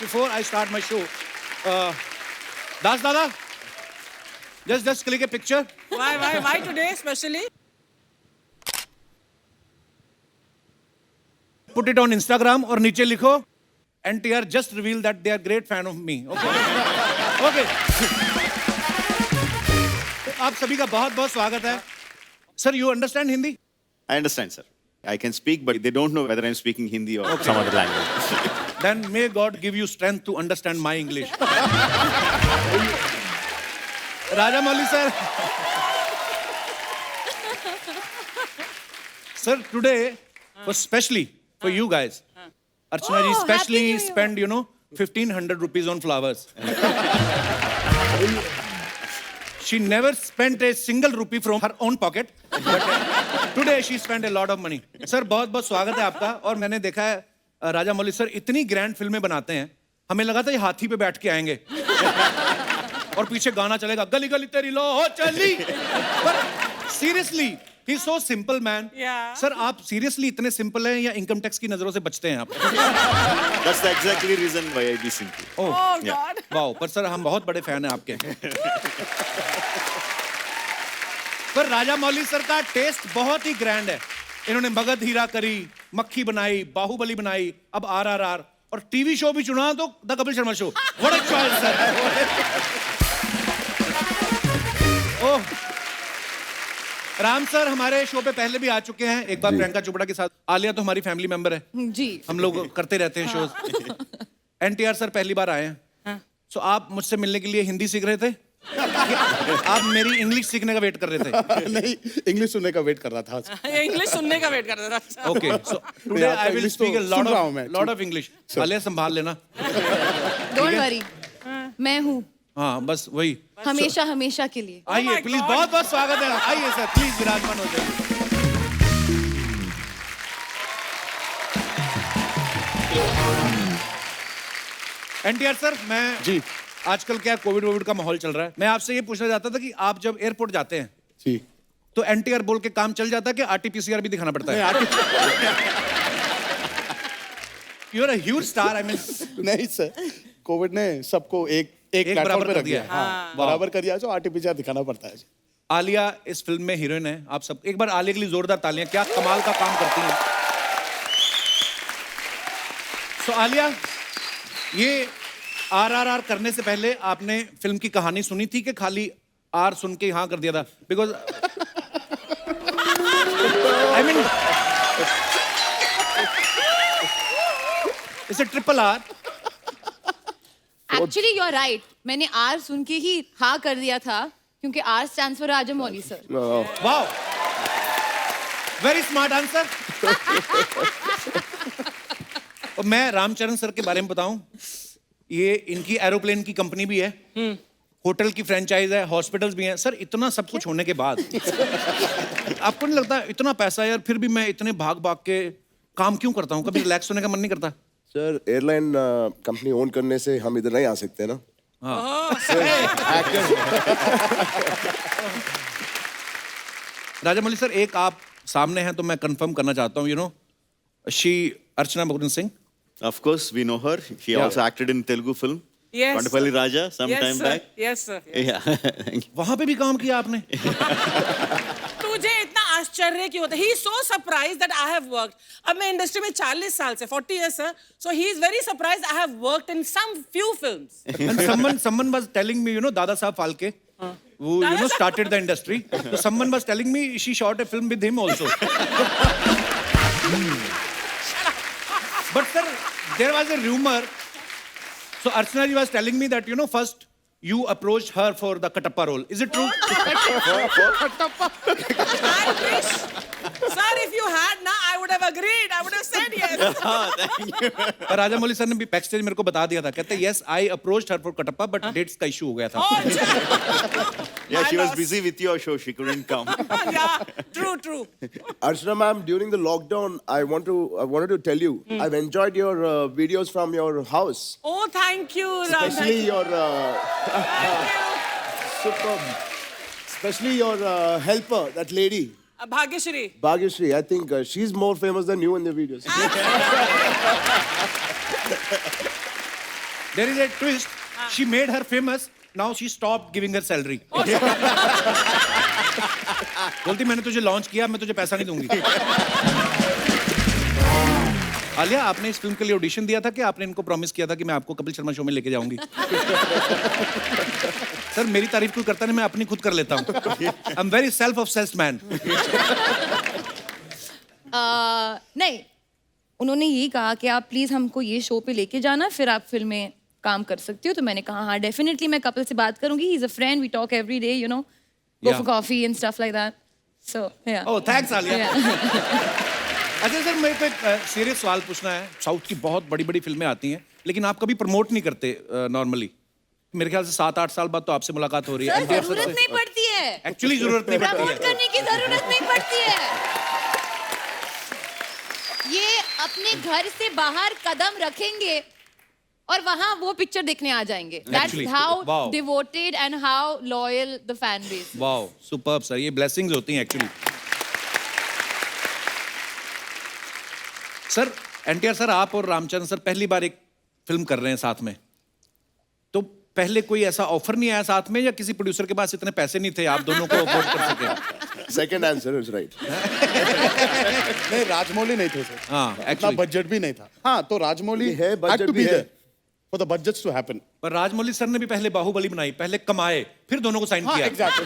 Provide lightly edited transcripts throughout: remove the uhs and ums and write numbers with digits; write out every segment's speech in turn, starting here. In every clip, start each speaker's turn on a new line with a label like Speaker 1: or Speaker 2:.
Speaker 1: before I start my show, Das Dada, just click a picture.
Speaker 2: Why today especially?
Speaker 1: Put it on Instagram और नीचे लिखो NTR just revealed that they are great fan of me. Okay. Okay. तो आप सभी का बहुत-बहुत स्वागत है. Sir, you understand Hindi?
Speaker 3: I understand, sir. I can speak, but they don't know whether I'm speaking Hindi or some other language.
Speaker 1: Then may God give you strength to understand my English. Rajamouli sir. Sir, today was specially for you guys. Archana ji specially spent, 1,500 rupees on flowers. She never spent a single rupee from her own pocket. But today she spent a lot of money. Sir, बहुत-बहुत स्वागत है आपका. और मैंने देखा है Rajamouli sir इतनी grand फिल्में बनाते हैं. हमें लगा था ये हाथी पे बैठ के आएंगे. और पीछे गाना चलेगा गली गली तेरी लो हो चली. पर seriously He's so simple man.
Speaker 2: Yeah.
Speaker 1: Sir, आप seriously इतने simple हैं या income tax की नजरों से बचते हैं आप?
Speaker 3: That's the exactly reason why I be simple.
Speaker 2: Oh
Speaker 3: Yeah.
Speaker 2: God.
Speaker 1: Wow, पर सर हम बहुत बड़े फैन हैं आपके. पर राजामौली सर का टेस्ट बहुत ही ग्रैंड है. इन्होंने मगध हीरा करी, मक्खी बनाई, बाहुबली बनाई, अब RRR और टीवी शो भी चुना तो the Kapil Sharma show. What a choice sir. Oh Ram sir हमारे शो पे पहले भी आ चुके हैं. एक बार प्रियंका चोपड़ा के साथ. आलिया तो हमारी फैमिली मेंबर है
Speaker 2: जी.
Speaker 1: हम लोग करते रहते हैं शोज. NTR सर पहली बार आए हैं. सो आप मुझसे मिलने के लिए हिंदी सीख रहे थे? आप मेरी इंग्लिश सीखने का वेट कर रहे थे?
Speaker 4: नहीं, इंग्लिश सुनने का वेट कर रहा था.
Speaker 2: ये इंग्लिश सुनने का वेट कर रहा था.
Speaker 1: Okay so today I will speak a lot of English. Alia संभाल लेना.
Speaker 5: डोंट वरी, मैं हूँ
Speaker 1: हाँ बस वही.
Speaker 5: हमेशा हमेशा के लिए.
Speaker 1: आइए
Speaker 2: my
Speaker 1: प्लीज
Speaker 2: God.
Speaker 1: बहुत बहुत स्वागत है. आइए सर प्लीज विराजमान हो जाइए. NTR सर मैं
Speaker 4: जी
Speaker 1: आजकल क्या कोविड का माहौल चल रहा है. मैं आपसे ये पूछना चाहता था कि आप जब एयरपोर्ट जाते हैं
Speaker 4: जी.
Speaker 1: तो NTR बोल के काम चल जाता है कि RT-PCR भी दिखाना पड़ता है? You are a huge star. I mean
Speaker 4: नहीं सर, कोविड ने सबको एक प्लेटफॉर्म
Speaker 1: बराबर
Speaker 4: पे
Speaker 1: कर
Speaker 4: रख
Speaker 1: दिया.
Speaker 4: दिया. हाँ, बराबर कर दिया. जो RT-PCR दिखाना पड़ता है.
Speaker 1: आलिया इस फिल्म में हीरोइन है. आप सब एक बार आलिया के लिए जोरदार तालियां. क्या कमाल का काम करती हैं. सो आलिया ये RRR करने से पहले आपने फिल्म की कहानी सुनी थी कि खाली R सुन के हाँ कर दिया था? Because I mean it's a triple R.
Speaker 5: Actually you are right. मैंने आर सुन के ही हाँ कर दिया था क्योंकि R stands for Rajamouli sir.
Speaker 1: Wow very smart answer. और मैं रामचरण सर के बारे में बताऊं, ये इनकी एरोप्लेन की कंपनी भी है, होटल की फ्रेंचाइज है, हॉस्पिटल्स भी हैं. सर इतना सब कुछ होने के बाद आपको नहीं लगता इतना पैसा है यार फिर भी मैं इतने भाग भाग के काम क्यों करता हूँ? कभी रिलैक्स होने का मन नहीं करता?
Speaker 6: सर एयरलाइन कंपनी ओन करने से हम इधर नहीं आ सकते ना.
Speaker 1: राजामौली सर एक आप सामने हैं तो मैं कंफर्म करना चाहता हूँ. She Archana Mukund Singh.
Speaker 3: Of course, we know her. She also acted in Telugu film.
Speaker 2: Yes.
Speaker 3: Kondapalli Raja some
Speaker 2: Yes,
Speaker 3: time
Speaker 2: sir.
Speaker 3: back.
Speaker 2: Yes, sir.
Speaker 3: Yeah. Thank you.
Speaker 1: वहां पे भी काम किया आपने?
Speaker 2: तुझे इतना आश्चर्य क्यों होता है? He is so surprised that I have worked. अब मैं इंडस्ट्री में 40 साल से 40 years sir. So he is very surprised I have worked in some few films.
Speaker 1: And someone was telling me, Dada Saab Phalke, who started the industry. So someone was telling me she shot a film with him also. But sir, there was a rumor. So Archana ji was telling me that first you approached her for the Katappa role. Is it true?
Speaker 2: I wish, sir, if you had na, I would have agreed. I would have said yes.
Speaker 1: पर Rajamouli sir ने भी backstage मेरे को बता दिया था. कहते yes, I approached her for Katappa, but dates का issue हो गया था.
Speaker 2: Oh, अच्छा.
Speaker 3: Yeah, she
Speaker 2: My
Speaker 3: was
Speaker 2: loss.
Speaker 3: busy with your show. She couldn't come.
Speaker 2: Yeah, true.
Speaker 6: Archana ma'am, during the lockdown, I wanted to tell you, I've enjoyed your videos from your house,
Speaker 2: Oh, thank you, Ram.
Speaker 6: especially your superb, especially your helper, that lady.
Speaker 2: Bhagyashri.
Speaker 6: Bhagyashri, I think she's more famous than you in the videos.
Speaker 1: There is a twist. She made her famous. Now she stopped giving her salary. बोलती मैंने तुझे launch किया, मैं तुझे पैसा नहीं दूंगी. आलिया, आपने इस फिल्म के लिए ऑडिशन दिया था कि आपने इनको प्रॉमिस किया था कि मैं आपको कपिल शर्मा शो में लेके जाऊंगी? सर, मेरी तारीफ कोई करता नहीं, मैं अपनी खुद कर लेता हूँ. I am very self obsessed man.
Speaker 5: नहीं, उन्होंने यही कहा कि आप प्लीज हमको ये शो पे लेके जाना, फिर आप फिल्म में काम कर सकती हो. तो मैंने कहा हाँ, डेफिनेटली मैं कपिल से बात करूंगी. He is a friend, we talk every day, you know, go for coffee and stuff like that. So yeah.
Speaker 1: Oh, thanks Alia. अच्छा सर, मेरे को एक सीरियस सवाल पूछना है. साउथ की बहुत बड़ी बड़ी फिल्में आती हैं, लेकिन आप कभी प्रमोट नहीं करते नॉर्मली. मेरे ख्याल से 7-8 साल बाद तो आपसे मुलाकात हो रही है.
Speaker 5: सर, जरूरत नहीं पड़ती है.
Speaker 1: एक्चुअली जरूरत नहीं पड़ती
Speaker 5: प्रमोट
Speaker 1: है.
Speaker 5: करने की जरूरत नहीं पड़ती है. ये अपने घर से बाहर कदम रखेंगे और वहां वो पिक्चर देखने आ जाएंगे. That's
Speaker 1: Actually,
Speaker 5: how
Speaker 1: wow.
Speaker 5: Devoted and how loyal the fan base.
Speaker 1: Wow, superb sir. ये ब्लेसिंग्स होती हैं एक्चुअली. सर, एनटीआर सर, आप और रामचंद्र सर पहली बार एक फिल्म कर रहे हैं साथ में. तो पहले कोई ऐसा ऑफर नहीं आया साथ में, या किसी प्रोड्यूसर के पास इतने पैसे नहीं थे आप दोनों को अफोर्ड कर सके?
Speaker 6: Second answer is right.
Speaker 4: नहीं, राजमौली नहीं थे सर.
Speaker 1: हाँ,
Speaker 4: इतना
Speaker 1: actually.
Speaker 4: बजट भी नहीं था. हाँ, तो राजमौली
Speaker 6: है, budget भी है.
Speaker 4: for the budgets to happen.
Speaker 1: पर राजमौली सर ने भी पहले बाहुबली बनाई, पहले कमाए, फिर दोनों को साइन
Speaker 4: हाँ,
Speaker 1: किया.
Speaker 4: exactly.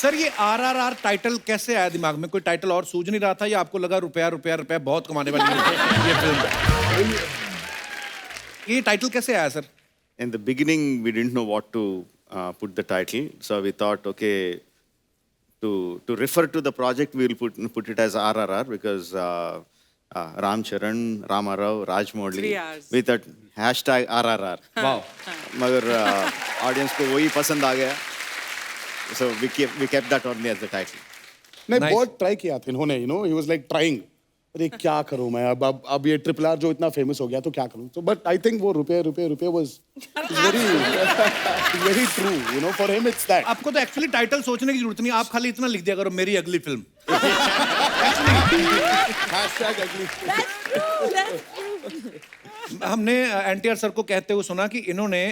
Speaker 1: सर, ये RRR टाइटल कैसे आया दिमाग में? कोई टाइटल और सूझ नहीं रहा था, या आपको लगा रुपया रुपया रुपया बहुत कमाने वाली है ये फिल्म? ये टाइटल कैसे आया sir?
Speaker 3: In the beginning, we didn't know what to put the title, so we thought, okay, to refer to the project, we will put it as RRR because Ram Charan, Rama Rao, Rajmouli
Speaker 2: 3 hours.
Speaker 3: with that hashtag RRR.
Speaker 1: Wow.
Speaker 3: मगर audience को वही पसंद आ गया, so we kept that only as the title.
Speaker 4: नहीं,
Speaker 1: Nice.
Speaker 4: बहुत try किया था इन्होंने. You know, he was like trying. अरे क्या करूं मैं अब ये RRR जो इतना फेमस हो गया तो क्या करूं. So but I think वो रुपये was very true. You know, for him it's that.
Speaker 1: आपको तो एक्चुअली टाइटल सोचने की जरूरत नहीं, आप खाली इतना लिख दिया करो, मेरी अगली फिल्म.
Speaker 4: Hashtag ugly.
Speaker 1: हमने एनटीआर सर को कहते हुए सुना कि इन्होंने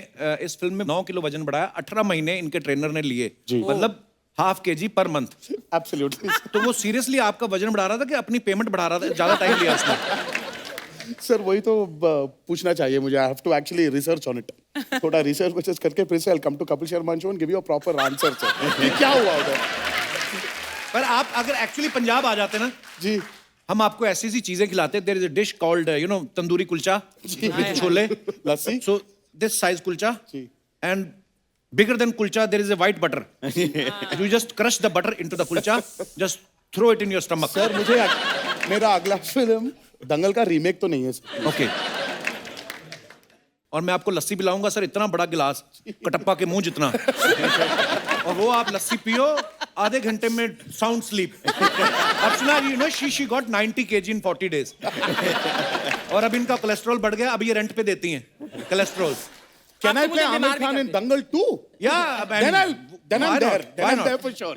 Speaker 1: इस फिल्म में 9 किलो वजन बढ़ाया. 18 महीने इनके ट्रेनर ने लिए, मतलब ½ kg पर मंथ.
Speaker 4: Absolutely.
Speaker 1: तो वो सीरियसली आपका वजन बढ़ा रहा था कि अपनी पेमेंट बढ़ा रहा था? ज्यादा टाइम लिया उसने?
Speaker 4: सर, वही तो पूछना चाहिए मुझे. I have to actually research on it. थोड़ा research करके फिर से I'll come to Kapil Sharma show and give you a proper answer, sir. कि क्या हुआ उधर?
Speaker 1: पर आप अगर एक्चुअली पंजाब आ जाते ना
Speaker 4: जी.
Speaker 1: हम आपको ऐसी सी चीजें खिलाते. There is a dish called tandoori kulcha with chole,
Speaker 4: lassi.
Speaker 1: So this size kulcha,
Speaker 4: जी.
Speaker 1: And bigger than kulcha there is a white butter. You just crush the butter into the kulcha, just throw it in your stomach.
Speaker 4: Sir, मुझे मेरा अगला film दंगल का remake तो नहीं है sir.
Speaker 1: Okay. और मैं आपको लस्सी पिलाऊंगा सर, इतना बड़ा गिलास, कटप्पा के मुंह जितना, और वो आप लस्सी पियो, आधे घंटे में साउंड स्लीप. अब सुना, you know she got 90 kg in 40 days. और अब इनका कोलेस्ट्रॉल बढ़ गया, अब ये रेंट पे देती हैं कोलेस्ट्रॉल.
Speaker 4: Can I
Speaker 2: आपको
Speaker 4: play
Speaker 2: मुझे
Speaker 4: Amir
Speaker 2: बीमार भी
Speaker 4: Khan in
Speaker 2: कर
Speaker 4: Dangal 2?
Speaker 1: Yeah,
Speaker 4: Then I'm
Speaker 1: why
Speaker 4: there.
Speaker 1: not?
Speaker 4: Then
Speaker 1: Why
Speaker 4: I'm
Speaker 1: not?
Speaker 4: there for sure.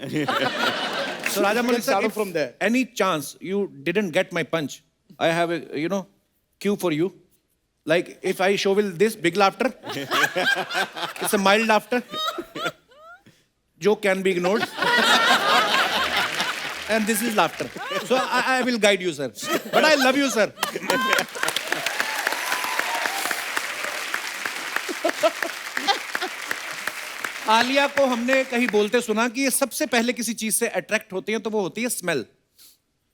Speaker 1: So Rajamouli sir,
Speaker 4: start
Speaker 1: if
Speaker 4: from there.
Speaker 1: any chance you didn't get my punch, I have a cue for you. Like if I show will this big laughter, it's a mild laughter. Joke can be ignored. And this is laughter. So I will guide you, sir. But I love you, sir. Alia को हमने कहीं बोलते सुना कि ये सबसे पहले किसी चीज से अट्रैक्ट होती है तो वो होती है स्मेल.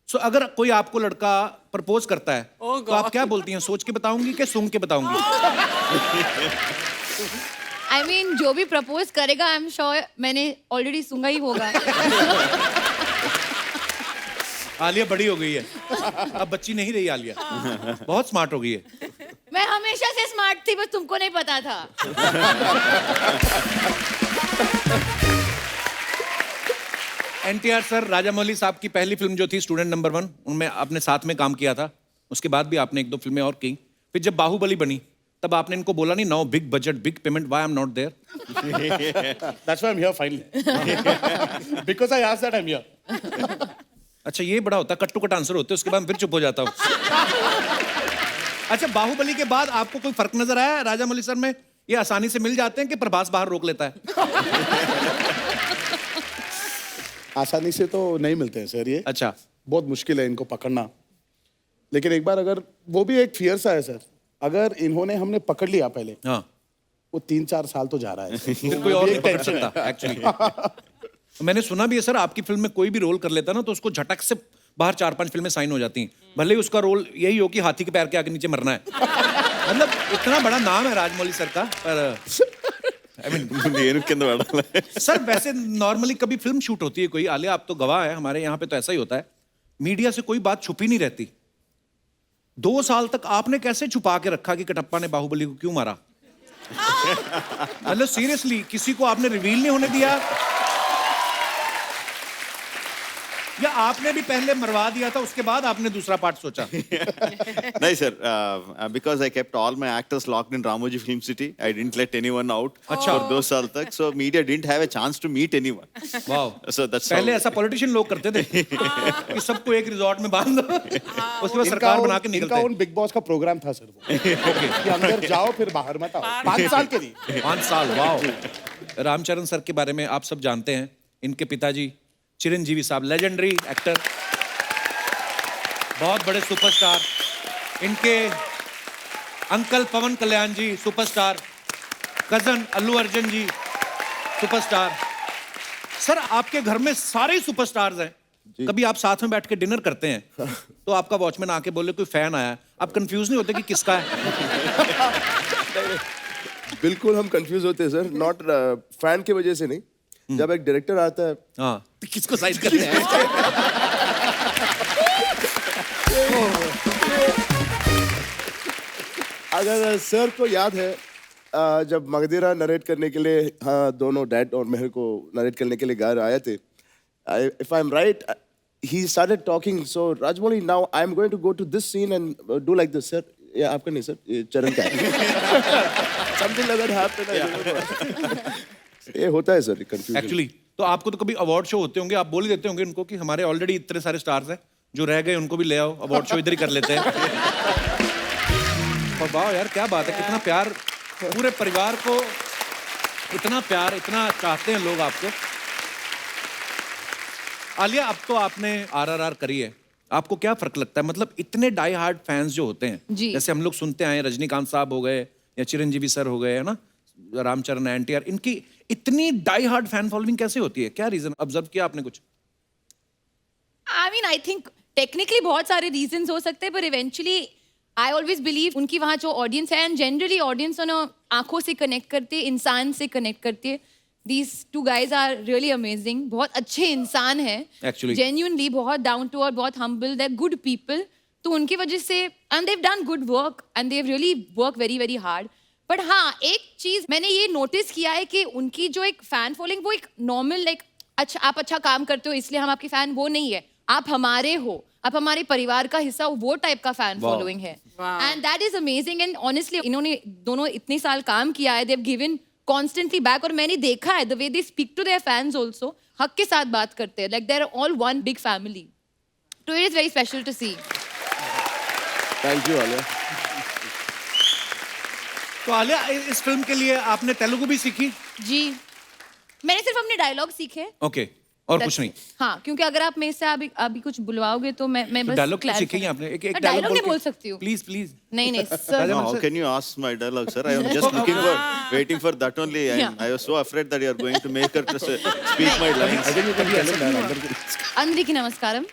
Speaker 1: सो अगर कोई आपको लड़का प्रपोज करता है तो आप क्या बोलती हैं? सोच के बताऊंगी कि सूंघ के बताऊंगी?
Speaker 5: I mean, जो भी प्रपोज करेगा आई एम श्योर मैंने ऑलरेडी सुना ही होगा.
Speaker 1: आलिया बड़ी हो गई है, अब बच्ची नहीं रही आलिया, बहुत स्मार्ट हो गई है.
Speaker 5: मैं हमेशा से स्मार्ट थी, बस तुमको नहीं पता था.
Speaker 1: एनटीआर सर, राजामौली साहब की पहली फिल्म जो थी स्टूडेंट नंबर 1, उनमें आपने साथ में काम किया था. उसके बाद भी आपने 1-2 फिल्में और की. फिर जब बाहुबली बनी तब आपने इनको बोला नहीं, now big budget big payment, why I am not there?
Speaker 4: That's why I'm here finally. Because I asked that I'm here.
Speaker 1: अच्छा ये बड़ा होता है, कट टू कट आंसर होते हैं, उसके बाद मैं फिर चुप हो जाता हूँ। अच्छा बाहुबली के बाद आपको कोई फर्क नजर आया राजा मौली सर में? ये आसानी से मिल जाते हैं कि प्रभास बाहर रोक लेता है?
Speaker 4: आसानी से तो नहीं मिलते हैं सर ये।
Speaker 1: अच्छा
Speaker 4: बहुत मुश्किल है इनको पकड़ना। लेकिन एक बार अगर वो भी एक फियर सा है सर, अगर इन्होंने हमने पकड़ लिया पहले,
Speaker 1: हाँ,
Speaker 4: वो 3-4 साल तो जा रहा है।
Speaker 1: फिर कोई और नहीं पकड़ सकता एक्चुअली। मैंने सुना भी है सर, आपकी फिल्म में कोई भी रोल कर लेता ना तो उसको झटक से बाहर 4-5 फिल्में साइन हो जाती हैं, भले ही उसका रोल यही हो कि हाथी के पैर के आगे नीचे मरना है। मतलब इतना बड़ा नाम है राजमौली सर का, पर I mean, सर वैसे नॉर्मली कभी फिल्म शूट होती है कोई, आलिया आप तो गवाह है, हमारे यहाँ पे तो ऐसा ही होता है, मीडिया से कोई बात छुपी नहीं रहती। 2 साल तक आपने कैसे छुपा के रखा कि कटप्पा ने बाहुबली को क्यों मारा? मतलब सीरियसली किसी को आपने रिवील नहीं होने दिया, या आपने भी पहले मरवा दिया था उसके बाद आपने दूसरा पार्ट सोचा?
Speaker 3: No, sir. Because I kept all my actors locked in Ramoji Film City, I didn't let anyone out for 2 साल तक. So media didn't have a chance to meet anyone.
Speaker 1: Wow.
Speaker 3: So that's
Speaker 1: पहले
Speaker 3: how.
Speaker 1: ऐसा politician लोग करते थे कि सबको एक रिजॉर्ट में बांध दो, उसके बाद सरकार बना के
Speaker 4: इनका
Speaker 1: निकलते।
Speaker 4: उन बिग बॉस का प्रोग्राम था सर वो, कि अंदर जाओ फिर बाहर मत आओ। 5 साल के लिए।
Speaker 1: 5 साल, वाओ। रामचरण सर के बारे में आप सब जानते हैं, इनके पिताजी चिरंजीवी साहब लेजेंडरी एक्टर, बहुत बड़े सुपरस्टार, इनके अंकल पवन कल्याण जी सुपरस्टार, कजन अल्लू अर्जुन जी सुपरस्टार। सर आपके घर में सारे ही सुपरस्टार्स हैं। कभी आप साथ में बैठ के डिनर करते हैं तो आपका वॉचमैन आके बोले कोई फैन आया, आप कंफ्यूज नहीं होते कि किसका है?
Speaker 6: बिल्कुल हम कंफ्यूज होते हैं सर, नॉट फैन की वजह से नहीं। जब एक डायरेक्टर आता है,
Speaker 1: हाँ, तो किसको साइड करते हैं?
Speaker 6: अगर सर को याद है जब मगधीरा नरेट करने के लिए, हाँ दोनों डैड और मेहर को नरेट करने के लिए घर आए थे, if I am right, he started talking, so Rajmouli, now I'm going to go to this scene and do like this, sir. Yeah, आपका नहीं सर, ये चरण का है। Something like that happened. I remember. ये होता है सर कंफ्यूजन।
Speaker 1: एक्चुअली तो आपको तो कभी अवार्ड शो होते होंगे, आप बोल ही देते होंगे उनको कि हमारे ऑलरेडी इतने सारे स्टार्स हैं, जो रह गए उनको भी ले आओ, अवार्ड शो इधर ही कर लेते हैं। और वाह यार क्या बात है, कितना प्यार, पूरे परिवार को इतना प्यार, इतना चाहते हैं लोग आपको। आलिया अब तो आपने RRR करी है, आपको क्या फर्क लगता है? मतलब इतने डाई हार्ड फैंस जो होते हैं, जैसे हम लोग सुनते आए रजनीकांत साहब हो गए या चिरंजीवी सर हो गए, है ना, रामचरण NTR, इनकी इतनी डाई हार्ड फैन फॉलोइंग कैसे होती है? क्या रीजन ऑब्जर्व किया आपने कुछ?
Speaker 5: I mean, I think technically बहुत सारे reasons हो सकते हैं, पर eventually I always believe उनकी वहाँ जो audience है, and generally audience है ना, आंखों से connect करती है, इंसान से connect करती है। These two guys are really amazing. बहुत अच्छे इंसान हैं,
Speaker 1: Actually.
Speaker 5: genuinely बहुत down to earth, बहुत humble, they're good people. तो उनकी वजह से and they've done good work and they've really worked very very hard. But हाँ, एक चीज मैंने ये नोटिस किया है कि उनकी जो एक फैन फॉलोइंग वो एक नॉर्मल लाइक अच्छा आप अच्छा काम करते हो इसलिए हम आपके फैन, वो नहीं है। आप हमारे हो, आप हमारे परिवार का हिस्सा हो, वो टाइप का फैन फॉलोइंग है। And that is amazing. And honestly इन्होंने दोनों इतने साल काम किया है, देव गिवन कॉन्स्टेंटली बैक, और मैंने देखा है the way they speak to their fans also, हक के साथ बात करते हैं, like they are all one big family. तो it is very special to see.
Speaker 6: Thank you Alia.
Speaker 1: तो आलिया इस फिल्म के लिए आपने तेलुगु भी सीखी?
Speaker 5: जी, मैंने सिर्फ अपने डायलॉग सीखे।
Speaker 1: ओके, और कुछ नहीं?
Speaker 5: हाँ, क्योंकि अगर आप मेरे से अभी कुछ बुलवाओगे तो मैं बस
Speaker 1: डायलॉग तो सीखे ही आपने? एक
Speaker 5: डायलॉग नहीं बोल सकती हूँ।
Speaker 1: Please please.
Speaker 5: नहीं नहीं sir.
Speaker 3: No, how can you ask my dialogue, sir? I am just waiting for that only. I was so afraid that you are going to make her to speak my lines.
Speaker 5: అందరికీ నమస్కారం,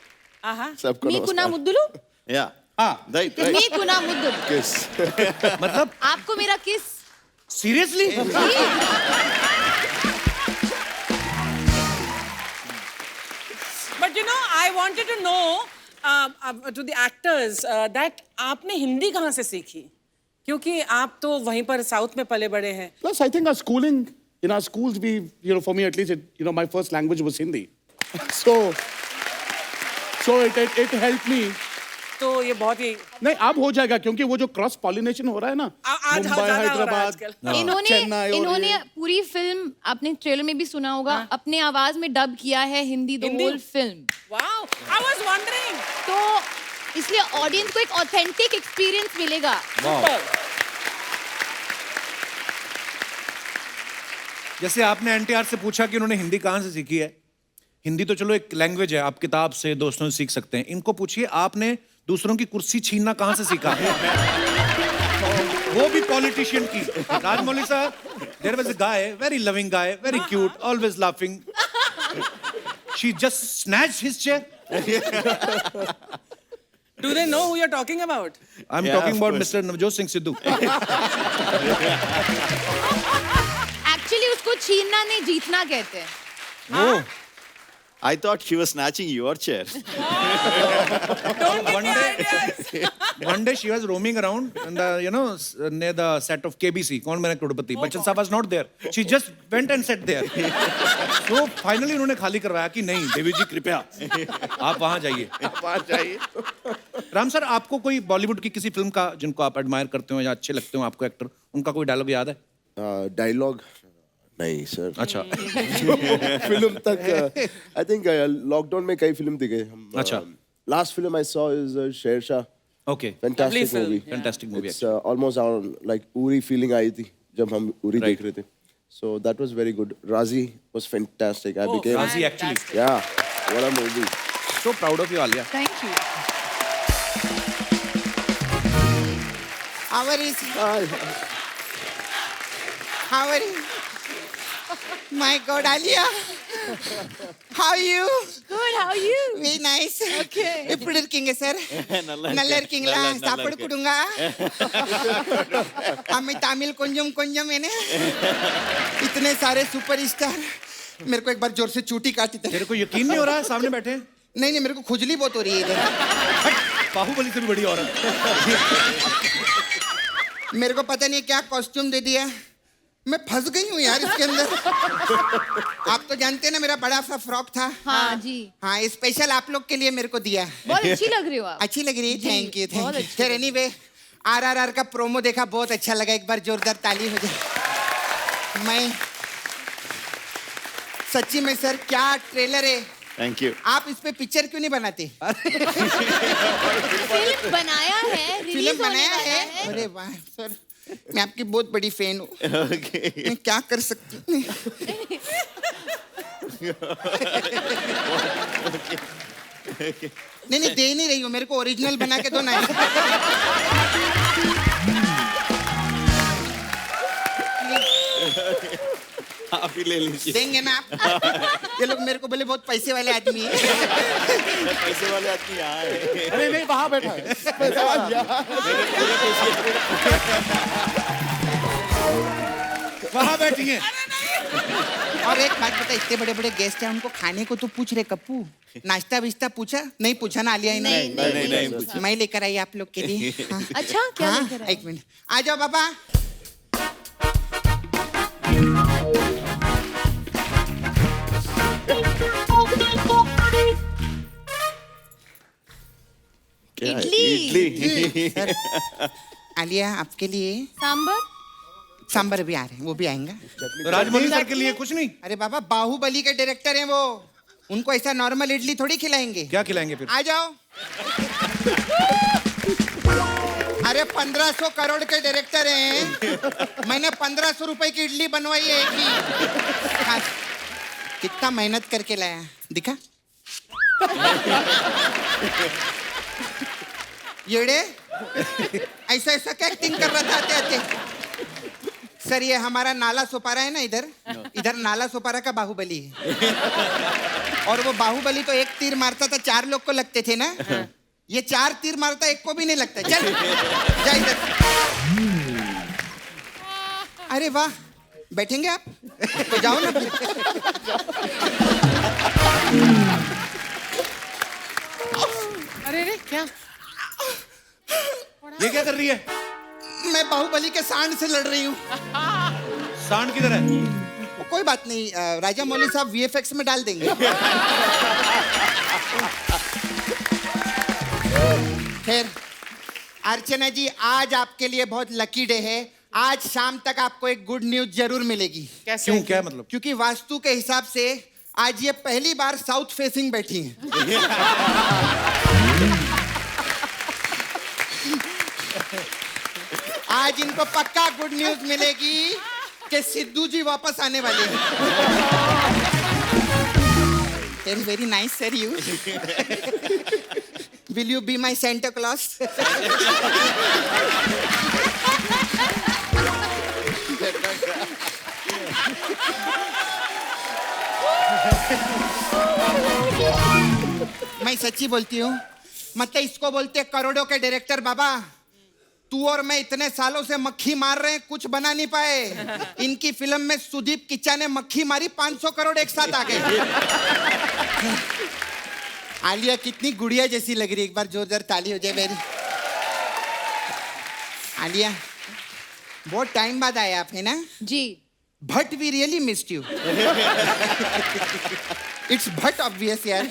Speaker 6: सबको
Speaker 5: మీకు నా ముద్దులు,
Speaker 3: Yeah. Right.
Speaker 5: మీకు నా ముద్దులు,
Speaker 6: किस
Speaker 1: मतलब
Speaker 5: आपको मेरा किस।
Speaker 1: Seriously?
Speaker 2: But you know, I wanted to know to the actors that आपने हिंदी कहाँ से सीखी? क्योंकि आप तो वहीं पर साउथ में पले बड़े हैं।
Speaker 4: Plus, I think our schooling, in our schools, we, for me at least, my first language was Hindi. So it helped me
Speaker 2: तो ये बहुत ही
Speaker 4: नहीं अब हो जाएगा क्योंकि वो जो क्रॉस पॉलिनेशन हो रहा है ना,
Speaker 2: आज
Speaker 4: मुंबई
Speaker 2: ज्यादा हो रहा है
Speaker 4: हैदराबाद
Speaker 2: आजकल।
Speaker 4: चेन्नई और
Speaker 5: इन्होंने
Speaker 4: ये-
Speaker 5: पूरी फिल्म आपने ट्रेलर में भी सुना होगा अपने आवाज में डब किया है Hindi the
Speaker 2: Hindi?
Speaker 5: Whole film.
Speaker 2: Wow, I was wondering.
Speaker 5: तो इसलिए ऑडियंस को एक ऑथेंटिक एक्सपीरियंस मिलेगा।
Speaker 1: जैसे आपने एनटीआर से पूछा कि उन्होंने हिंदी कहाँ से सीखी है, हिंदी तो चलो एक लैंग्वेज है, आप किताब से दोस्तों से सीख सकते हैं। इनको पूछिए आपने दूसरों की कुर्सी छीनना कहाँ से सीखा वो भी पॉलिटिशियन की। राजमौली साहब, there was a guy, very loving guy, very cute, always laughing, she just snatched his chair.
Speaker 2: Do they know who you're talking about?
Speaker 1: I am
Speaker 3: Yeah,
Speaker 1: talking
Speaker 3: of
Speaker 1: about
Speaker 3: course.
Speaker 1: Mister Navjot Singh Sidhu.
Speaker 5: Actually उसको छीनना नहीं जीतना कहते हैं।
Speaker 3: I thought she was snatching your chair.
Speaker 2: Don't give me ideas.
Speaker 1: One day she was roaming around and near the set of KBC, कौन बना करोड़पति, बच्चन साहब was not there. She just went and sat there. So finally उन्होंने खाली करवाया कि नहीं देवी जी कृपया आप वहां जाइए। राम सर, आपको कोई बॉलीवुड की किसी फिल्म का जिनको आप एडमायर करते हो या अच्छे लगते हो आपको एक्टर, उनका कोई डायलॉग याद है?
Speaker 6: डायलॉग नहीं सर।
Speaker 1: अच्छा।
Speaker 6: फिल्म तक आई थिंक लॉकडाउन में कई फिल्म दिखे हम।
Speaker 1: अच्छा।
Speaker 6: Last film I saw is Shershaah.
Speaker 1: Okay,
Speaker 6: fantastic
Speaker 2: film.
Speaker 6: Movie,
Speaker 1: fantastic movie.
Speaker 6: It's almost like Uri feeling आई थी जब हम उरी
Speaker 1: Right.
Speaker 6: देख रहे थे, so that was very good. Raazi was fantastic, I became
Speaker 1: Raazi actually,
Speaker 6: yeah what a movie.
Speaker 1: So proud of you Alia.
Speaker 5: Thank you.
Speaker 7: How are you? How are you? My God, Alia. How are you?
Speaker 5: Good, how are you?
Speaker 7: Very nice.
Speaker 5: Okay.
Speaker 7: எப்படி இருக்கீங்க sir? நல்லா இருக்கீங்களா? சாப்பாடு கொடுங்க. हमें तमिल கொஞ்சம் கொஞ்சம் है ना? इतने सारे सुपरस्टार मेरे को एक बार जोर से चूटी काटी थी।
Speaker 1: तेरे को यकीन नहीं हो रहा है सामने बैठे हैं?
Speaker 7: नहीं मेरे को खुजली बहुत हो रही है इधर।
Speaker 1: बाहुबली से भी बड़ी औरत।
Speaker 7: मेरे को पता नहीं क्या कॉस्ट्यूम दे दिया, मैं फंस गई हूँ यार इसके अंदर। आप तो जानते हैं ना मेरा बड़ा सा फ्रॉक था।
Speaker 5: हाँ जी।
Speaker 7: हाँ स्पेशल आप लोग के लिए मेरे को दिया।
Speaker 5: बहुत अच्छी लग रही हो आप।
Speaker 7: अच्छी लग रही है,
Speaker 5: जी,
Speaker 7: थैंक यू
Speaker 5: बहुत
Speaker 7: थैंक यू।
Speaker 5: अच्छी
Speaker 7: फिर एनीवे आरआरआर का प्रोमो देखा, बहुत अच्छा लगा, एक बार जोरदार ताली हो जाए। मैं सच्ची में सर क्या ट्रेलर है,
Speaker 3: Thank you.
Speaker 7: आप इस पे पिक्चर क्यों नहीं बनाते?
Speaker 5: फिल्म बनाया है,
Speaker 7: फिल्म
Speaker 5: रिलीज होने
Speaker 7: बनाया
Speaker 5: वाला
Speaker 7: है?
Speaker 5: है।
Speaker 7: अरे वाह सर, मैं आपकी बहुत बड़ी फैन हूँ।
Speaker 3: Okay.
Speaker 7: मैं क्या कर सकती हूँ? नहीं नहीं दे नहीं रही हूँ, मेरे को ओरिजिनल बना के दो ना।
Speaker 3: आप ही ले लीजिए।
Speaker 7: देंगे ना आप? ये लोग मेरे को बोले बहुत पैसे वाले आदमी है।
Speaker 3: पैसे वाले आदमी यहाँ है।
Speaker 4: अरे नहीं वहां बैठा है।
Speaker 1: वहां बैठी हैं।
Speaker 7: और एक बात बता, इतने बड़े बड़े गेस्ट हैं, उनको खाने को तो पूछ रहे कप्पू, नाश्ता विश्ता पूछा? नहीं पूछा ना आलिया?
Speaker 3: नहीं,
Speaker 7: मैं लेकर आई आप लोग के लिए। हाँ।
Speaker 5: अच्छा क्या
Speaker 7: हाँ,
Speaker 5: लेकर आए?
Speaker 7: एक मिनट आ जाओ बाबा।
Speaker 3: क्या?
Speaker 5: इडली।
Speaker 3: इडली।
Speaker 7: आलिया आपके लिए
Speaker 5: सांबर।
Speaker 7: सांबर भी आ रहे हैं, वो भी आएंगे।
Speaker 1: तो राजमौली सर के लिए कुछ नहीं?
Speaker 7: अरे बाबा बाहुबली के डायरेक्टर हैं वो, उनको ऐसा नॉर्मल इडली थोड़ी खिलाएंगे।
Speaker 1: क्या खिलाएंगे फिर?
Speaker 7: आ जाओ। अरे 1500 करोड़ के डायरेक्टर हैं, मैंने 1500 रुपए की इडली बनवाई है एक ही। हाँ, कितना मेहनत करके लाया, दिखा। येड़े ऐसा ऐसा क्या एक्टिंग कर रहा था आते आते? सर ये हमारा नाला सोपारा है ना, इधर नाला सोपारा का बाहुबली है। और वो बाहुबली तो एक तीर मारता था 4 लोग को लगते थे ना, ये 4 तीर मारता एक को भी नहीं लगता। चल जा इधर। अरे वाह, बैठेंगे आप? तो जाओ ना फिर।
Speaker 2: अरे रे क्या?
Speaker 1: ये क्या कर रही है?
Speaker 7: मैं बाहुबली के सांड से लड़ रही हूँ।
Speaker 1: सांड किधर है?
Speaker 7: कोई बात नहीं, राजा मौली साहब वीएफएक्स में डाल देंगे। खैर अर्चना जी, आज आपके लिए बहुत लकी डे है। आज शाम तक आपको एक गुड न्यूज जरूर मिलेगी।
Speaker 2: कैसे?
Speaker 1: क्यों, क्या मतलब?
Speaker 7: क्योंकि वास्तु के हिसाब से आज ये पहली बार साउथ फेसिंग बैठी हैं। आज इनको पक्का गुड न्यूज मिलेगी कि सिद्धू जी वापस आने वाले हैं। Very nice sir you. Will you be my Santa Claus? मैं सच्ची बोलती हूँ, मतलब इसको बोलते हैं करोड़ों के डायरेक्टर। बाबा, तू और मैं इतने सालों से मक्खी मार रहे हैं, कुछ बना नहीं पाए। इनकी फिल्म में सुदीप किच्चा ने मक्खी मारी, 500 करोड़ एक साथ आ गए। आलिया कितनी गुड़िया जैसी लग रही है, एक बार जोरदार ताली हो जाए मेरी। आलिया, बहुत टाइम बाद आए आप, है ना?
Speaker 5: जी।
Speaker 7: But we really missed you. It's but obvious यार,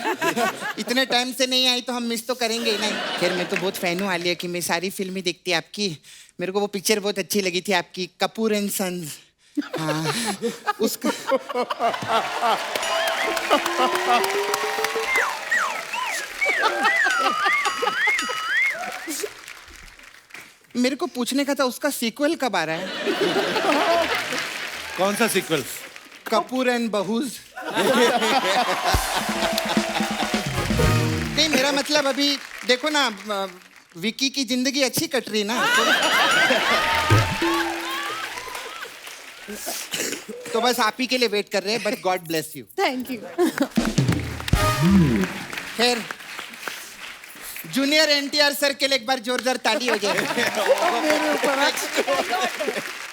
Speaker 7: इतने टाइम से नहीं आई तो हम मिस तो करेंगे ही नहीं। खैर, मैं तो बहुत फैन हूँ आलिया की, मैं सारी फिल्में देखती आपकी। मेरे को वो पिक्चर बहुत अच्छी लगी थी आपकी, कपूर एंड सन्स। हाँ, उसका मेरे को पूछने का था, उसका सीक्वल कब आ रहा है?
Speaker 1: कौन सा सीक्वल?
Speaker 7: कपूर एंड बहूज। नहीं, मेरा मतलब अभी देखो ना, विकी की जिंदगी अच्छी कट रही ना, तो बस आप ही के लिए वेट कर रहे हैं। But God bless you.
Speaker 5: Thank you.
Speaker 7: खैर, जूनियर एनटीआर सर के लिए एक बार जोरदार ताली हो जाए।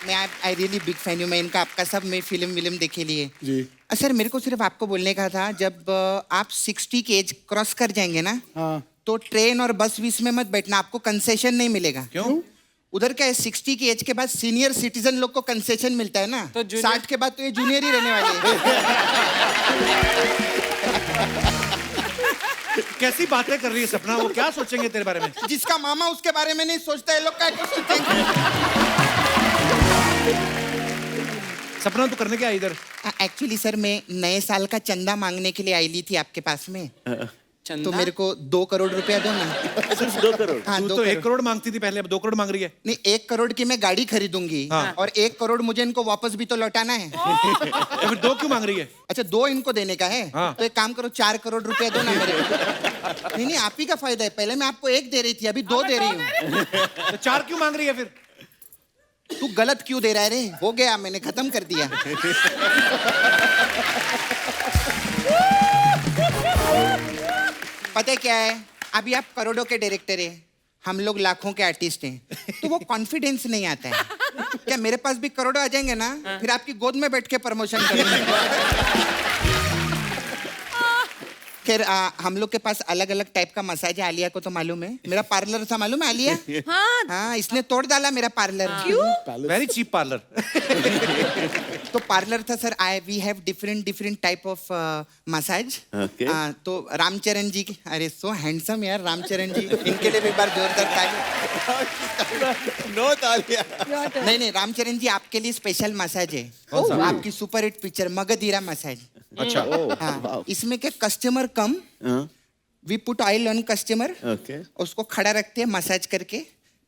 Speaker 7: मैं आई रियली बिग फैन हूँ मैं इनका, आपका सब मैं फिल्म देखे लिए
Speaker 4: जी।
Speaker 7: सर, मेरे को सिर्फ आपको बोलने का था, जब आप 60 की एज क्रॉस कर जाएंगे ना,
Speaker 4: हाँ।
Speaker 7: तो ट्रेन और बस बीच में मत बैठना, आपको कंसेशन नहीं मिलेगा।
Speaker 1: क्यों?
Speaker 7: उधर क्या है, 60 की एज के बाद सीनियर सिटीजन लोग को कंसेशन मिलता है ना,
Speaker 2: तो
Speaker 7: 60 के बाद तो ये जूनियर ही रहने वाले हैं।
Speaker 1: कैसी बातें कर रही है सपना? वो क्या सोचेंगे तेरे बारे में?
Speaker 7: जिसका मामा उसके बारे में नहीं सोचता है, लोग क्या सोचेंगे?
Speaker 1: सपना तू करने क्या इधर?
Speaker 7: एक्चुअली सर, मैं नए साल का चंदा मांगने के लिए आई ली थी आपके पास में। तो मेरे को 2 करोड़ रुपया दो ना।
Speaker 3: सिर्फ 2 करोड़?
Speaker 7: हाँ,
Speaker 1: तू
Speaker 7: 2
Speaker 1: तो
Speaker 7: करोड़।
Speaker 1: 1 करोड़ मांगती थी पहले, अब 2 करोड़ मांग रही है।
Speaker 7: नहीं, 1 करोड़ की मैं गाड़ी खरीदूंगी,
Speaker 1: हाँ।
Speaker 7: और 1 करोड़ मुझे इनको वापस भी तो लौटाना है।
Speaker 1: तो फिर 2 क्यों मांग रही है?
Speaker 7: अच्छा, 2 इनको देने का है।
Speaker 1: हाँ।
Speaker 7: तो एक काम करो, 4 करोड़ रुपया दो ना मेरे को। नहीं, आप ही का फायदा है। पहले मैं आपको 1 दे रही थी, अभी 2 दे रही हूँ।
Speaker 1: तो 4 क्यों मांग रही है फिर?
Speaker 7: तू गलत क्यों दे रहा है रे? हो गया, मैंने खत्म कर दिया। पता है क्या है, अभी आप करोड़ों के डायरेक्टर हैं, हम लोग लाखों के आर्टिस्ट हैं, तो वो कॉन्फिडेंस नहीं आता है। क्या मेरे पास भी करोड़ों आ जाएंगे ना, फिर आपकी गोद में बैठ के प्रमोशन करेंगे। खैर, हम लोग के पास अलग अलग टाइप का मसाज है। आलिया को तो मालूम है, मेरा पार्लर था, मालूम है आलिया?
Speaker 5: हाँ।
Speaker 7: हाँ, इसने तोड़ डाला मेरा पार्लर।
Speaker 5: क्यों?
Speaker 1: Very cheap parlour.
Speaker 7: तो पार्लर था sir. We have different type of massage.
Speaker 3: Okay.
Speaker 7: तो रामचरण जी, अरे सो हैंडसम यार रामचरण जी, इनके लिए भी एक बार जोरदार ताली।
Speaker 3: नो तालियां।
Speaker 7: नहीं, रामचरण जी आपके लिए स्पेशल मसाज है। आपकी super hit picture Magadheera massage.
Speaker 1: अच्छा।
Speaker 7: हाँ, इसमें क्या, customer come, we put oil on customer,
Speaker 3: okay.
Speaker 7: उसको खड़ा रखते हैं मसाज करके,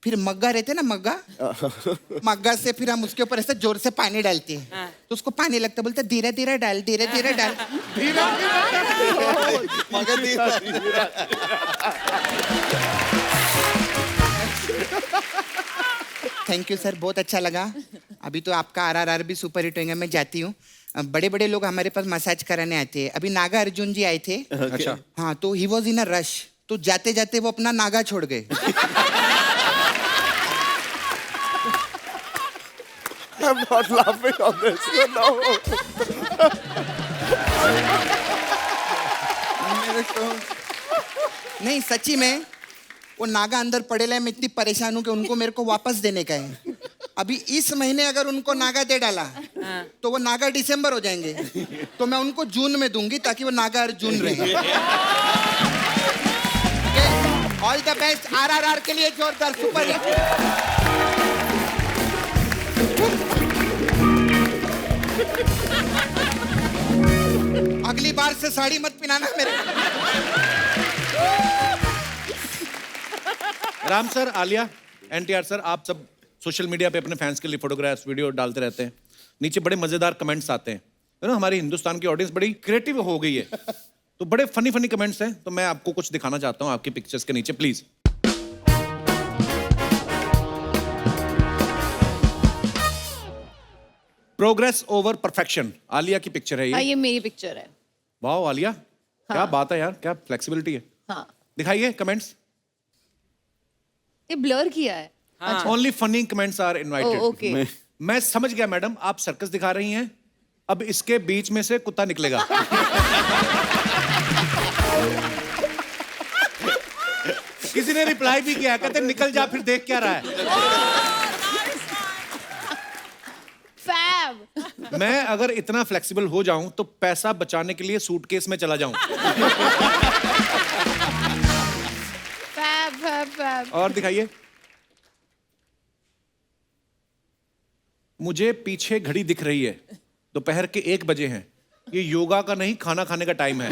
Speaker 7: फिर मग्गा रहते हैं ना, मग्गा से फिर हम उसके ऊपर ऐसे जोर से पानी डालते हैं। तो उसको पानी लगता, बोलते धीरे धीरे डाल, धीरे धीरे डाल। थैंक यू सर, बहुत अच्छा लगा। अभी तो आपका RRR भी सुपर हिट होगा। मैं जाती हूँ। बड़े बड़े लोग हमारे पास मसाज कराने आते हैं। अभी नागा अर्जुन जी आए थे।
Speaker 1: अच्छा।
Speaker 7: हाँ, तो he was in a rush, तो जाते जाते वो अपना नागा छोड़ गए।
Speaker 6: I'm not laughing on this. No.
Speaker 7: नहीं, सच्ची में वो नागा अंदर पड़ेला है। मैं इतनी परेशान हूँ कि उनको मेरे को वापस देने का है। अभी इस महीने अगर उनको नागा दे डाला तो वो नागा दिसंबर हो जाएंगे, तो मैं उनको जून में दूंगी ताकि वो नागा अर्जुन रहे। ऑल द बेस्ट आरआरआर के लिए जोरदार सुपर हिट। अगली बार से साड़ी मत पहनाना मेरे को।
Speaker 1: राम सर, आलिया, एनटीआर सर, आप सब सोशल मीडिया पे अपने फैंस के लिए फोटोग्राफ्स वीडियो डालते रहते हैं। नीचे बड़े मजेदार कमेंट्स आते हैं। हमारी हिंदुस्तान की ऑडियंस बड़ी क्रिएटिव हो गई है, तो बड़े फनी फनी कमेंट्स हैं। तो मैं आपको कुछ दिखाना चाहता हूँ आपकी पिक्चर्स के नीचे, please. Progress over perfection, Alia की पिक्चर है
Speaker 5: हाँ
Speaker 1: ये।
Speaker 5: ये मेरी पिक्चर है।
Speaker 1: वाह आलिया, क्या बात है यार, क्या फ्लेक्सिबिलिटी है।
Speaker 5: हाँ
Speaker 1: दिखाइए कमेंट्स।
Speaker 5: ये ब्लर किया है।
Speaker 1: Only funny comments are invited.
Speaker 5: Okay.
Speaker 1: मैं समझ गया मैडम, आप सर्कस दिखा रही हैं, अब इसके बीच में से कुत्ता निकलेगा। किसी ने रिप्लाई भी किया, कहते निकल जा, फिर देख क्या रहा है।
Speaker 5: फैब।
Speaker 1: मैं अगर इतना फ्लेक्सिबल हो जाऊं तो पैसा बचाने के लिए सूटकेस में चला जाऊं।
Speaker 5: Fab fab fab.
Speaker 1: और दिखाइए। मुझे पीछे घड़ी दिख रही है, दोपहर के 1 बजे हैं। ये योगा का नहीं, खाना खाने का टाइम है।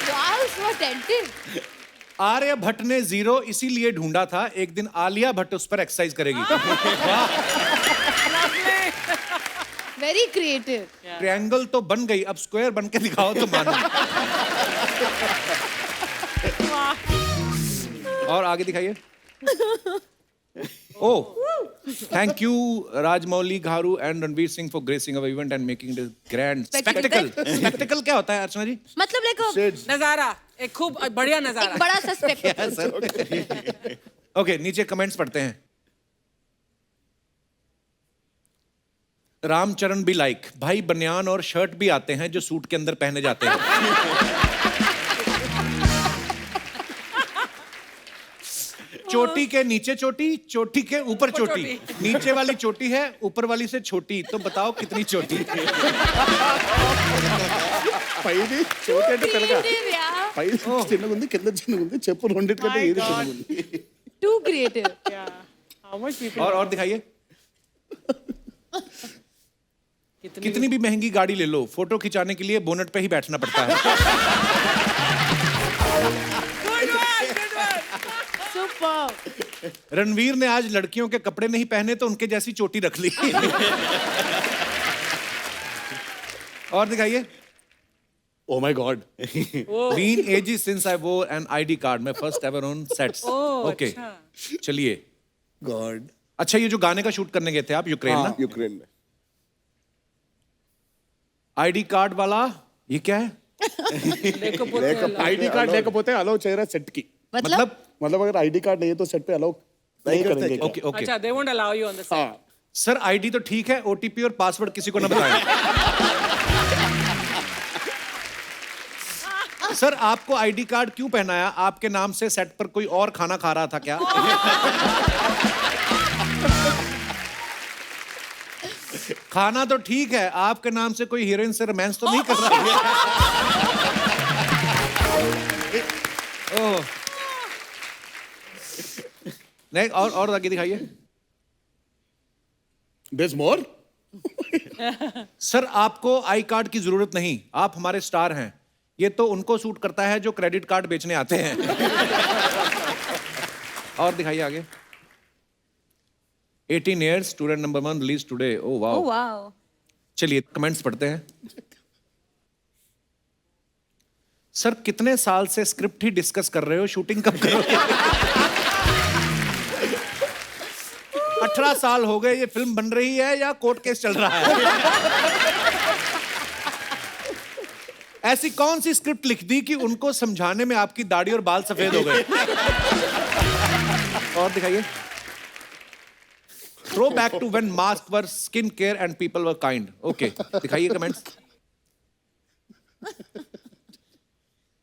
Speaker 5: Wow so attentive.
Speaker 1: Aryabhata ने 0 इसीलिए ढूंढा था, एक दिन आलिया भट्ट उस पर एक्सरसाइज करेगी।
Speaker 5: Very creative.
Speaker 1: ट्रायंगल तो बन गई, अब स्क्वायर बन के दिखाओ तो मानो। और आगे दिखाइए। Oh, thank you Rajamouli garu and Ranveer Singh for gracing our event and making this grand spectacle. Spectacle क्या होता है अर्चना जी?
Speaker 5: मतलब लाइक
Speaker 2: नजारा, एक खूब बढ़िया नजारा।
Speaker 5: एक बड़ा सा स्पेक्टिकल।
Speaker 1: ओके, नीचे कमेंट्स पढ़ते हैं। रामचरण भी लाइक, भाई बनियान और शर्ट भी आते हैं जो सूट के अंदर पहने जाते हैं। चोटी के नीचे चोटी, चोटी के ऊपर चोटी। नीचे वाली चोटी है, ऊपर वाली से छोटी, तो बताओ कितनी चोटी।
Speaker 4: పైది చోటేట పెరగా
Speaker 5: Creative, yeah.
Speaker 4: పై చిన్నగా ఉంది కింద చిన్నగా ఉంది చెప్పు రెండిటికంటే ఏది చిన్నగా ఉంది
Speaker 5: Too creative.
Speaker 2: Yeah. How much people?
Speaker 1: और दिखाइए। कितनी भी महंगी गाड़ी ले लो, फोटो खिंचाने के लिए बोनट पे ही बैठना पड़ता है।
Speaker 2: Good one, good one.
Speaker 5: Super.
Speaker 1: Ranveer ने आज लड़कियों के कपड़े नहीं पहने तो उनके जैसी चोटी रख ली। और दिखाइए।
Speaker 4: Oh my god
Speaker 1: Been ages since I wore an ID card. मैं first ever on sets. Okay, चलिए।
Speaker 6: गॉड
Speaker 1: अच्छा, ये जो गाने का शूट करने गए थे आप यूक्रेन ना,
Speaker 6: यूक्रेन में
Speaker 1: आईडी कार्ड वाला, ये क्या है?
Speaker 4: ఐడి కార్డ్ లేకపోతే అలౌ చేయరా సెట్ కి
Speaker 5: मतलब
Speaker 4: मतलब अगर आईडी कार्ड नहीं है तो सेट पे अलाउ नहीं करेंगे क्या?
Speaker 1: ओके ओके
Speaker 2: अच्छा, they won't allow you on the set.
Speaker 4: हाँ
Speaker 1: सर, आईडी तो ठीक है, ओटीपी और पासवर्ड किसी को ना बताएं। सर, आपको आईडी कार्ड क्यों पहनाया? आपके नाम से सेट पर कोई और खाना खा रहा था क्या? खाना तो ठीक है, आपके नाम से कोई हीरोइन से रोमांस तो नहीं कर रहा है? ओह, नहीं, और आगे दिखाइए।
Speaker 4: there's more
Speaker 1: सर, आपको आई कार्ड की जरूरत नहीं, आप हमारे स्टार हैं। ये तो उनको सूट करता है जो क्रेडिट कार्ड बेचने आते हैं। और दिखाइए आगे। 18 years, student number 1 release today. Oh wow.
Speaker 5: oh wow.
Speaker 1: चलिए कमेंट्स पढ़ते हैं। सर, कितने साल से स्क्रिप्ट ही डिस्कस कर रहे हो, शूटिंग कब करोगे? 18 साल हो गए, ये फिल्म बन रही है या कोर्ट केस चल रहा है? ऐसी कौन सी स्क्रिप्ट लिख दी कि उनको समझाने में आपकी दाढ़ी और बाल सफेद हो गए? और दिखाइए। Throwback to when mask were skin care and people were kind. Okay, दिखाइए कमेंट्स।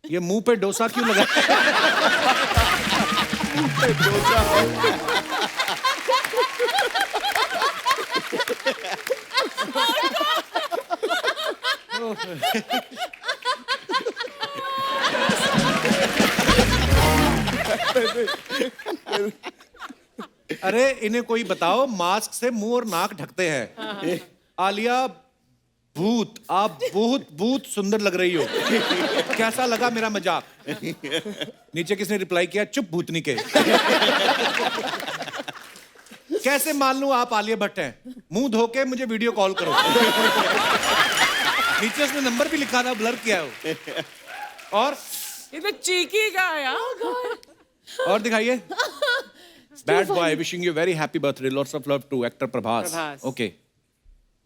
Speaker 1: ये मुंह पे डोसा क्यों लगा? अरे इन्हें कोई बताओ, मास्क से मुंह और नाक ढकते हैं। आलिया भूत, आप बहुत सुंदर लग रही हो। कैसा लगा मेरा मजाक? नीचे किसने रिप्लाई किया, चुप भूतनी के। कैसे मान लूं आप आलिया भट्ट हैं? मुंह धो के मुझे वीडियो कॉल करो। नीचे उसने नंबर भी लिखा था, ब्लर किया है वो। और
Speaker 2: इतना चीकी का यार।
Speaker 1: और दिखाइए। Bad boy wishing you very happy birthday, lots of love to actor Prabhas.
Speaker 2: Prabhas.
Speaker 1: Okay,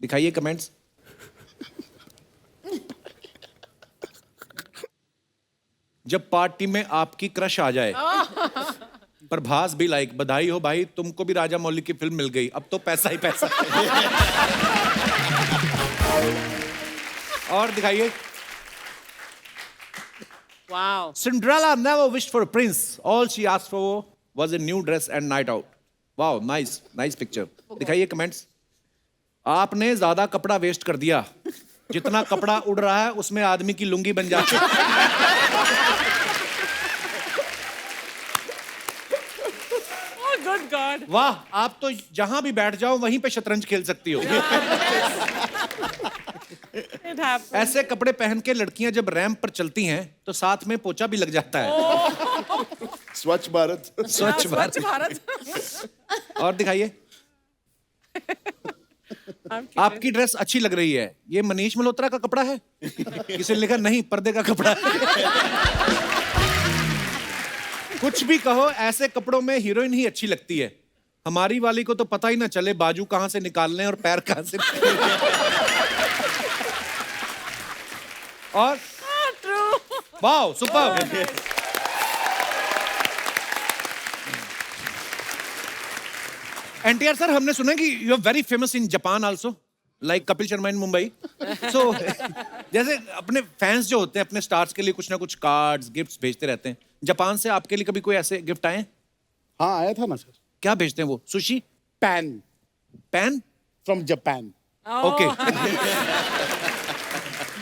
Speaker 1: दिखाइए कमेंट्स। जब पार्टी में आपकी क्रश आ जाए। प्रभास भी लाइक, बधाई हो भाई, तुमको भी राजा मौली की फिल्म मिल गई, अब तो पैसा ही पैसा। और दिखाइए।
Speaker 2: Wow.
Speaker 1: Cinderella never wished for a prince. All she asked for was a new dress and night out. Wow, nice picture. दिखाइए कमेंट्स। आपने ज्यादा कपड़ा वेस्ट कर दिया। जितना कपड़ा उड़ रहा है उसमें आदमी की लुंगी बन जाती है।
Speaker 2: Oh, good God.
Speaker 1: वाह, आप तो जहां भी बैठ जाओ वहीं पे शतरंज खेल सकती हो।
Speaker 2: It happened.
Speaker 1: ऐसे कपड़े पहन के लड़कियां जब रैंप पर चलती हैं तो साथ में पोछा भी लग जाता है।
Speaker 6: स्वच्छ भारत।
Speaker 1: स्वच्छ भारत।
Speaker 2: भारत।
Speaker 1: और दिखाइए। आपकी ड्रेस अच्छी लग रही है। ये मनीष मल्होत्रा का कपड़ा है? किसी ने लिखा नहीं, पर्दे का कपड़ा है। कुछ भी कहो, ऐसे कपड़ों में हीरोइन ही अच्छी लगती है। हमारी वाली को तो पता ही ना चले बाजू कहां से निकालने और पैर कहां से। और वाओ, सुपर। एनटीआर सर, हमने सुना कि you are very famous in Japan also, like Kapil Sharma in Mumbai. So जैसे अपने फैंस जो होते हैं अपने स्टार्स के लिए कुछ ना कुछ कार्ड्स, गिफ्ट्स भेजते रहते हैं। जापान से आपके लिए कभी कोई ऐसे गिफ्ट आए?
Speaker 4: हाँ आया था ना सर।
Speaker 1: क्या भेजते हैं वो? Sushi?
Speaker 4: Pan
Speaker 1: pan?
Speaker 4: From Japan.
Speaker 1: Okay.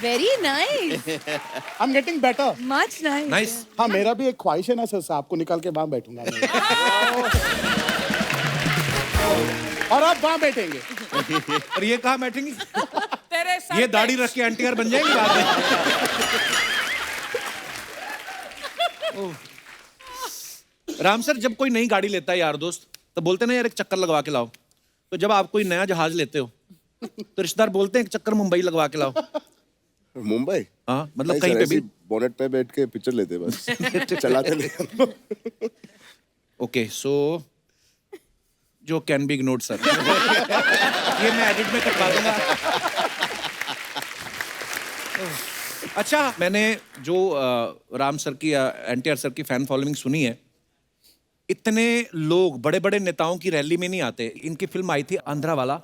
Speaker 5: Very nice,
Speaker 4: I am getting better.
Speaker 5: Much nice.
Speaker 1: Nice.
Speaker 4: हाँ, मेरा भी एक ख्वाहिश है ना सर, आपको निकाल के वहां बैठूंगा मैं। और आप वहां बैठेंगे।
Speaker 1: और ये कहाँ बैठेंगी?
Speaker 2: तेरे सर
Speaker 1: ये
Speaker 2: पे।
Speaker 1: दाढ़ी रख के एनटीआर बन जाएंगी बाद में। ओह। राम सर, जब कोई नई गाड़ी लेता है यार दोस्त, तो बोलते ना यार एक चक्कर लगवा के लाओ। तो जब आप कोई नया जहाज लेते हो तो रिश्तेदार बोलते हैं एक चक्कर मुंबई लगवा के लाओ।
Speaker 6: मुंबई?
Speaker 1: हाँ, मतलब
Speaker 6: नहीं
Speaker 1: कहीं
Speaker 6: सर,
Speaker 1: पे
Speaker 6: ऐसे
Speaker 1: भी।
Speaker 6: ही बोनेट पे बैठ के पिक्चर लेते बस। चलाते नहीं।
Speaker 1: ओके, सो जो कैन बी इग्नोर्ड सर। ये मैं एडिट में कटवा दूंगा। अच्छा, मैंने जो राम सर की एनटीआर सर की फैन फॉलोइंग सुनी है, इतने लोग बड़े बड़े नेताओं की रैली में नहीं आते। इनकी फिल्म आई थी आंध्रा वाला,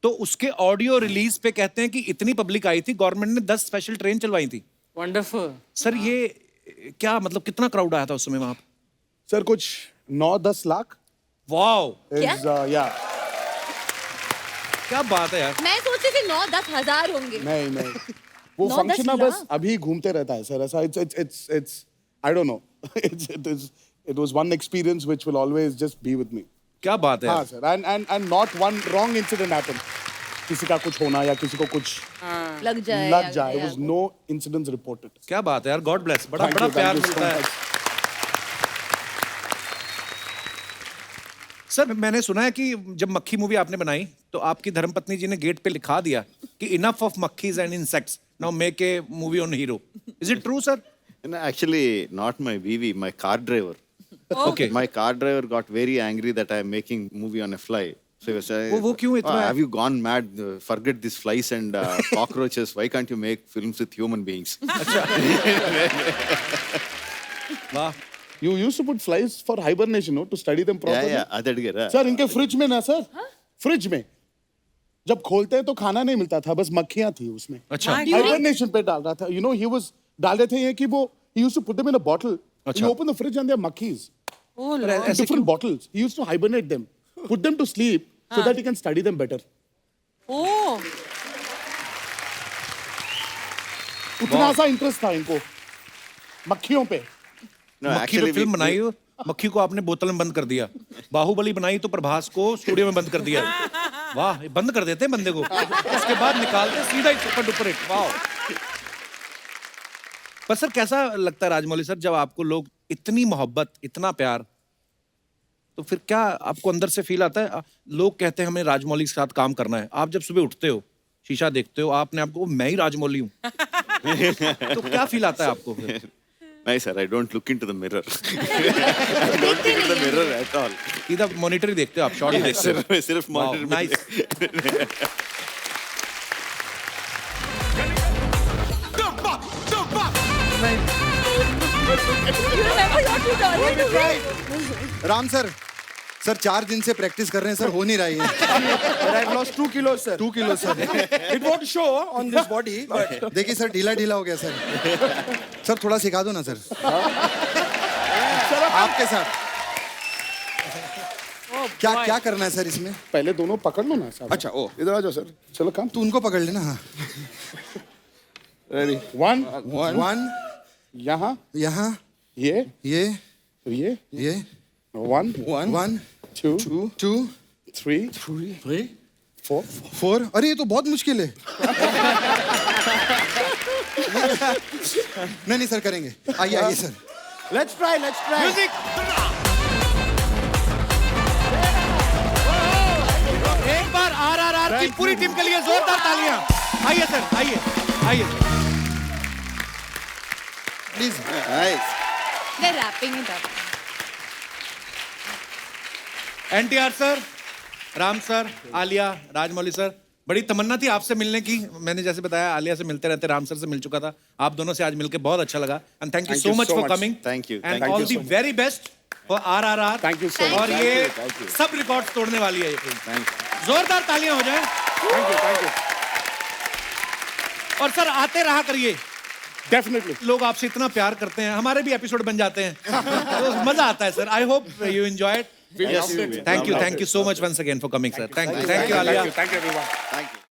Speaker 1: तो उसके ऑडियो रिलीज पे कहते हैं कि इतनी पब्लिक आई थी, गवर्नमेंट ने 10 स्पेशल ट्रेन चलवाई थी।
Speaker 2: Wonderful.
Speaker 1: सर ये क्या मतलब, कितना क्राउड आया था उस समय वहां पे?
Speaker 4: सर कुछ 9-10 लाख।
Speaker 1: Wow,
Speaker 4: Is, yeah.
Speaker 1: क्या बात है यार।
Speaker 5: मैं सोची थी 9-10 हजार होंगे।
Speaker 4: नहीं वो
Speaker 5: 9-10
Speaker 4: फंक्शन ना बस
Speaker 5: लाख?
Speaker 4: अभी घूमते रहता है सर ऐसा। It's I don't know. It was one experience which will always just be with me.
Speaker 1: क्या बात है
Speaker 4: हाँ
Speaker 1: यार।
Speaker 4: Sir, and not one wrong incident happened. किसी का कुछ होना या किसी को कुछ
Speaker 5: लग जाए।
Speaker 4: लग जाए, it was no incidents reported.
Speaker 1: क्या बात है यार, गॉड ब्लेस। बड़ा
Speaker 4: Thank
Speaker 1: बड़ा
Speaker 4: you,
Speaker 1: प्यार
Speaker 4: thank you so
Speaker 1: मिलता है।
Speaker 4: much.
Speaker 1: सर, मैंने सुना है कि जब मक्खी मूवी आपने बनाई तो आपकी धर्मपत्नी जी ने गेट पे लिखा दिया कि इनफ ऑफ मक्खीज and insects, now make a movie on hero. Is it true sir?
Speaker 3: No, actually, not my VV, my car driver.
Speaker 1: Okay.
Speaker 3: My car driver got very angry that I am making movie on a fly. So he was saying,
Speaker 1: वो क्यों इतना-
Speaker 3: have you gone mad? Forget these flies and cockroaches. Why can't you make films with human beings?
Speaker 1: वाह।
Speaker 4: You used to put flies for hibernation, no, to study them properly.
Speaker 3: yeah, adadgara.
Speaker 4: Sir इनके fridge में ना sir, fridge में जब खोलते हैं तो खाना नहीं मिलता था, बस मक्खियां थी उसमें।
Speaker 1: अच्छा।
Speaker 4: हाइबरनेशन पे डाल रहा था, you know, he was डाल रहे थे ये कि वो he used to put them in a bottle.
Speaker 1: अच्छा।
Speaker 4: You open the fridge and there are monkeys.
Speaker 2: Oh,
Speaker 1: पर
Speaker 2: Lord.
Speaker 1: ऐसे
Speaker 4: Different bottles. He used to hibernate them, put them to sleep so that he can study them better.
Speaker 2: Oh.
Speaker 4: उतना सा interest था इनको मक्खियों पे।
Speaker 3: No,
Speaker 1: मक्खी पे
Speaker 3: actually,
Speaker 1: फिल्म बनाई हो? मक्खी को आपने बोतल में बंद कर दिया, बाहुबली बनाई तो प्रभास को स्टूडियो में बंद कर दिया। वाह, ये बंद कर देते हैं बंदे को, उसके बाद निकालते सीधा ही सुपर डुपर हिट। वाह। पर सर कैसा लगता है राजमौली सर जब आपको लोग इतनी मोहब्बत, इतना प्यार, तो फिर क्या आपको अंदर से फील आता है? लोग कहते हैं हमें राजमौली के साथ काम करना है, आप जब सुबह उठते हो, शीशा देखते हो, आपने आपको मैं ही राजमौली हूँ तो क्या फील आता है आपको फिर?
Speaker 3: नहीं sir, I don't look into the mirror. I don't look into the mirror at all.
Speaker 1: सीधा मॉनिटर ही देखते हो आप, शॉट ही देखते हो।
Speaker 3: सिर्फ मॉनिटर में।
Speaker 1: Nice.
Speaker 5: You remember your tutorial to me?
Speaker 8: Ram sir, sir 4 दिन से प्रैक्टिस कर रहे हैं सर, हो नहीं रही है।
Speaker 6: I've lost 2 kilos, sir.
Speaker 8: 2 kilo sir.
Speaker 6: It won't show on this body, but
Speaker 8: देखिए सर, ढीला ढीला हो गया सर। सर थोड़ा सिखा दो ना सर। आपके साथ क्या क्या करना है सर इसमें?
Speaker 4: पहले दोनों पकड़ लो ना साहब।
Speaker 8: अच्छा, ओ
Speaker 4: इधर आ जाओ सर, चलो काम।
Speaker 8: तू उनको पकड़ लेना। हाँ,
Speaker 4: रेडी 1
Speaker 8: 1
Speaker 4: यहाँ
Speaker 8: यहाँ
Speaker 4: ये
Speaker 8: ये
Speaker 4: फिर ये 1
Speaker 8: 1
Speaker 4: 2
Speaker 8: 2
Speaker 4: 3 4
Speaker 8: 4। अरे ये तो बहुत मुश्किल है। नहीं सर, करेंगे। आइए आइए सर।
Speaker 6: let's try.
Speaker 1: म्यूजिक। एक बार आरआरआर की पूरी टीम के लिए जोरदार तालियां। आइए सर, आइए।
Speaker 8: Please.
Speaker 3: Nice.
Speaker 5: They're wrapping it up.
Speaker 1: NTR sir, Ram sir, Alia, Rajamouli sir, बड़ी तमन्ना थी आपसे मिलने की। मैंने जैसे बताया आलिया से मिलते रहते, राम सर से मिल चुका था, आप दोनों से आज मिलकर बहुत अच्छा लगा। And thank you so much for coming.
Speaker 3: Thank you.
Speaker 1: And
Speaker 3: Thank
Speaker 1: all
Speaker 3: you
Speaker 1: the
Speaker 3: so much.
Speaker 1: Very best for RRR.
Speaker 4: Thank you so much.
Speaker 1: और ये सब रिकॉर्ड्स तोड़ने वाली है ये फिल्म।
Speaker 3: Thank you.
Speaker 1: जोरदार तालियां हो जाए।
Speaker 4: थैंक यू
Speaker 1: और सर आते रहा करिए,
Speaker 4: डेफिनेटली।
Speaker 1: लोग आपसे इतना प्यार करते हैं, हमारे भी एपिसोड बन जाते हैं तो मजा आता है sir. I hope you enjoyed.
Speaker 3: Yes.
Speaker 1: Thank you so much once again for coming, sir. Thank you, Alia.
Speaker 4: Thank you everyone.
Speaker 3: Thank you.